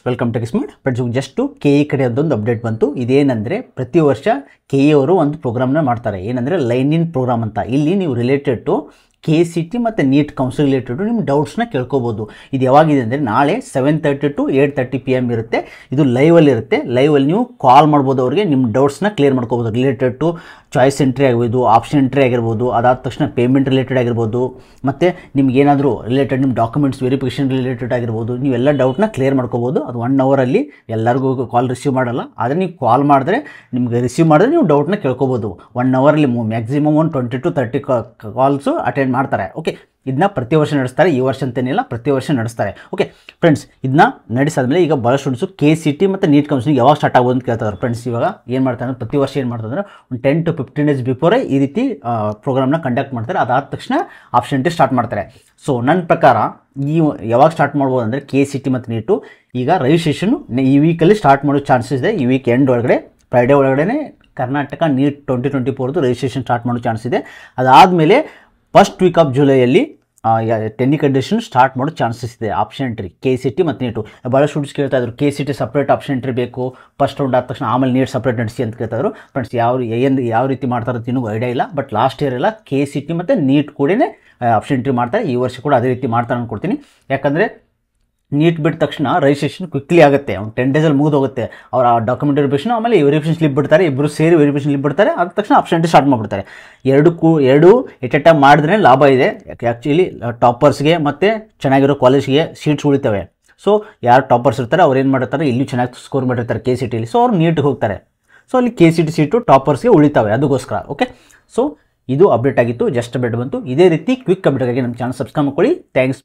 Welcome to Kismart friends. Just K E ಕಡೆ ಅದೊಂದು update ಬಂತು. ಇದೇನೆಂದರೆ ಪ್ರತಿ ವರ್ಷ ಕೆ ಇ ಅವರು ಒಂದು ಪ್ರೋಗ್ರಾಮ್ನ ಮಾಡ್ತಾರೆ, ಏನಂದರೆ ಲೈನ್ ಇನ್ ಪ್ರೋಗ್ರಾಮ್ ಅಂತ. ಇಲ್ಲಿ ನೀವು related to K C T ಮತ್ತು ನೀಟ್ ಕೌನ್ಸಿಲ್ ರಿಲೇಟೆಡ್ ನಿಮ್ಮ ಡೌಟ್ಸ್ನ ಕೇಳ್ಕೊಬೋದು. ಇದು ಯಾವಾಗಿದೆ ಅಂದರೆ ನಾಳೆ 7:30 to 8:30 PM ಇರುತ್ತೆ. ಇದು ಲೈವಲ್ಲಿ ಇರುತ್ತೆ. ಲೈವಲ್ಲಿ ನೀವು ಕಾಲ್ ಮಾಡ್ಬೋದು, ಅವ್ರಿಗೆ ನಿಮ್ಮ ಡೌಟ್ಸ್ನ ಕ್ಲಿಯರ್ ಮಾಡ್ಕೋಬೋದು. ರಿಲೇಟೆಡ್ ಟು ಚಾಯ್ಸ್ ಎಂಟ್ರಿ ಆಗಿರ್ಬೋದು, ಆಪ್ಷನ್ ಎಂಟ್ರಿ ಆಗಿರ್ಬೋದು, ಅದಾದ ತಕ್ಷಣ ಪೇಮೆಂಟ್ ರಿಲೇಟೆಡ್ ಆಗಿರ್ಬೋದು, ಮತ್ತು ನಿಮ್ಗೆ ಏನಾದರೂ ರಿಲೇಟೆಡ್ ನಿಮ್ಮ ಡಾಕ್ಯುಮೆಂಟ್ಸ್ ವೆರಿಫಿಕೇಷನ್ ರಿಲೇಟೆಡ್ ಆಗಿರ್ಬೋದು, ನೀವೆಲ್ಲ ಡೌಟ್ನ ಕ್ಲಿಯರ್ ಮಾಡ್ಕೋಬೋದು. ಅದು 1 ಅವರಲ್ಲಿ ಎಲ್ಲರಿಗೂ ಕಾಲ್ ರಿಸೀವ್ ಮಾಡಲ್ಲ. ಆದರೆ ನೀವು ಕಾಲ್ ಮಾಡಿದ್ರೆ ನಿಮಗೆ ರಿಸೀವ್ ಮಾಡಿದ್ರೆ ನೀವು ಡೌಟ್ನ ಕೇಳ್ಕೊಬೋದು. 1 ಅವರಲ್ಲಿ ಮ್ಯಾಕ್ಸಿಮಮ್ ಒಂದು 20 to 30 ಕಾಲ್ಸು ಅಟೆಂಡ್ ಮಾಡ್ತಾರೆ. ಓಕೆ, ಇದನ್ನ ಪ್ರತಿ ವರ್ಷ ನಡೆಸ್ತಾರೆ. ಈ ವರ್ಷ ಅಂತೇನಿಲ್ಲ, ಪ್ರತಿ ವರ್ಷ ನಡೆಸ್ತಾರೆ. ಓಕೆ ಫ್ರೆಂಡ್ಸ್, ಇದನ್ನ ನಡೆಸಾದ್ಮೇಲೆ ಈಗ ಭಾಳ ಸ್ಟೂಡೆಂಟ್ಸು ಕೆ ಸಿ ಟಿ ಮತ್ತು ನೀಟ್ ಕೌನ್ಸಿಲಿಂಗ್ ಯಾವಾಗ ಸ್ಟಾರ್ಟ್ ಆಗೋದು ಅಂತ ಕೇಳ್ತಾರೆ. ಫ್ರೆಂಡ್ಸ್, ಇವಾಗ ಏನು ಮಾಡ್ತಾರೆ ಪ್ರತಿ ವರ್ಷ ಏನು ಮಾಡ್ತಾರೆ ಅಂದರೆ ಒಂದು 10 to 15 days ಬಿಫೋರೇ ಈ ರೀತಿ ಪ್ರೋಗ್ರಾಮ್ನ ಕಂಡಕ್ಟ್ ಮಾಡ್ತಾರೆ. ಅದಾದ ತಕ್ಷಣ ಆಪ್ಷನ್ ಎಂಟ್ರಿ ಸ್ಟಾರ್ಟ್ ಮಾಡ್ತಾರೆ. ಸೊ ನನ್ನ ಪ್ರಕಾರ ಯಾವಾಗ ಸ್ಟಾರ್ಟ್ ಮಾಡ್ಬೋದು ಅಂದರೆ ಕೆ ಸಿ ಟಿ ಮತ್ತು ನೀಟು ಈಗ ರಿಜಿಸ್ಟ್ರೇಷನ್ ಈ ವೀಕಲ್ಲಿ ಸ್ಟಾರ್ಟ್ ಮಾಡೋ ಚಾನ್ಸಸ್ ಇದೆ. ಈ ವೀಕ್ ಎಂಡ್ ಒಳಗಡೆ ಫ್ರೈಡೇ ಒಳಗಡೆ ಕರ್ನಾಟಕ ನೀಟ್ 2024 ರಿಜಿಸ್ಟ್ರೇಷನ್ ಸ್ಟಾರ್ಟ್ ಮಾಡೋ ಚಾನ್ಸ್ ಇದೆ. ಅದಾದಮೇಲೆ ಫಸ್ಟ್ ವೀಕ್ ಆಫ್ ಜುಲೈಯಲ್ಲಿ ಟೆಕ್ನಿಕಲ್ ಕಂಡೀಷನ್ ಸ್ಟಾರ್ಟ್ ಮಾಡೋ ಚಾನ್ಸಸ್ ಇದೆ. Option entry K C T ಮತ್ತು ನೀಟು ಭಾಳ ಸ್ಟೂಡೆಂಟ್ಸ್ ಕೇಳ್ತಾ ಇದ್ರು, K C T separate option entry ಬೇಕು, ಫಸ್ಟ್ ರೌಂಡ್ ಆದ ತಕ್ಷಣ ಆಮೇಲೆ ನೀಟ್ ಸಪ್ರೇಟ್ ನಡೆಸಿ ಅಂತ ಕೇಳ್ತಾಯಿದ್ರು. ಫ್ರೆಂಡ್ಸ್, ಯಾವ ರೀತಿ ಮಾಡ್ತಾರೆ ಅಂತ ಇನ್ನೂ ಐಡಿಯಾ ಇಲ್ಲ. ಬಟ್ ಲಾಸ್ಟ್ ಇಯರ್ ಎಲ್ಲ ಕೆ ಸಿ ಟಿ ಮತ್ತು ನೀಟ್ ಕೂಡ ಆಪ್ಷನ್ ಎಂಟ್ರಿ ಮಾಡ್ತಾರೆ. ಈ ವರ್ಷ ಕೂಡ ಅದೇ ರೀತಿ ಮಾಡ್ತಾರೆ ಅಂದ್ಕೊಡ್ತೀನಿ. ಯಾಕಂದರೆ ನೀಟ್ ಬಿಟ್ಟ ತಕ್ಷಣ ರಿಜಿಸ್ಟ್ರೇಷನ್ ಕ್ವಿಕ್ಲಿ ಆಗುತ್ತೆ, ಒಂದು 10 days ಮುಗಿದು ಹೋಗುತ್ತೆ. ಅವ್ರ ಡಾಕ್ಯುಮೆಂಟ್ ವೆರಿಫಿಕೇಷನ್ ಆಮೇಲೆ ವೆರಿಫಿಕೇಷನ್ ಸ್ಲಿಪ್ ಬಿಡ್ತಾರೆ, ಇಬ್ಬರು ಸೇರಿ ವೆರಿಫಿಕೇಷನ್ ಸ್ಲಿಪ್ ಬಿಡ್ತಾರೆ. ಆದ ತಕ್ಷಣ ಆಪ್ಷನ್ ಎಂಟ್ರಿ ಸ್ಟಾರ್ಟ್ ಮಾಡಿಬಿಡ್ತಾರೆ. ಎರಡು ಎಟ್ ಎ ಟೈಮ್ ಮಾಡಿದ್ರೆ ಲಾಭ ಇದೆ. ಆ್ಯಕ್ಚುಲಿ ಟಾಪರ್ಸ್ಗೆ ಮತ್ತು ಚೆನ್ನಾಗಿರೋ ಕಾಲೇಜ್ಗೆ ಸೀಟ್ಸ್ ಉಳಿತವೆ. ಸೊ ಯಾರು ಟಾಪರ್ಸ್ ಇರ್ತಾರೆ ಅವ್ರು ಏನು ಮಾಡಿರ್ತಾರೆ, ಇಲ್ಲಿ ಚೆನ್ನಾಗಿ ಸ್ಕೋರ್ ಮಾಡಿರ್ತಾರೆ ಕೆ ಸಿ ಟಿಲಿ. ಸೊ ಅವ್ರು ನೀಟಿಗೆ ಹೋಗ್ತಾರೆ. ಸೊ ಅಲ್ಲಿ ಕೆ ಸಿ ಟಿ ಸೀಟು ಟಾಪರ್ಸ್ಗೆ ಉಳಿತವೆ, ಅದಕ್ಕೋಸ್ಕರ. ಓಕೆ, ಸೊ ಇದು ಅಪ್ಡೇಟ್ ಆಗಿತ್ತು, ಜಸ್ಟ್ ಅಪ್ಡೇಟ್ ಬಂತು. ಇದೇ ರೀತಿ ಕ್ವಿಕ್ ಅಪ್ಡೇಟ್ಗಾಗಿ ನಮ್ಮ ಚಾನಲ್ ಸಬ್ಸ್ಕ್ರೈಬ್ ಮಾಡ್ಕೊಳ್ಳಿ. ಥ್ಯಾಂಕ್ಸ್.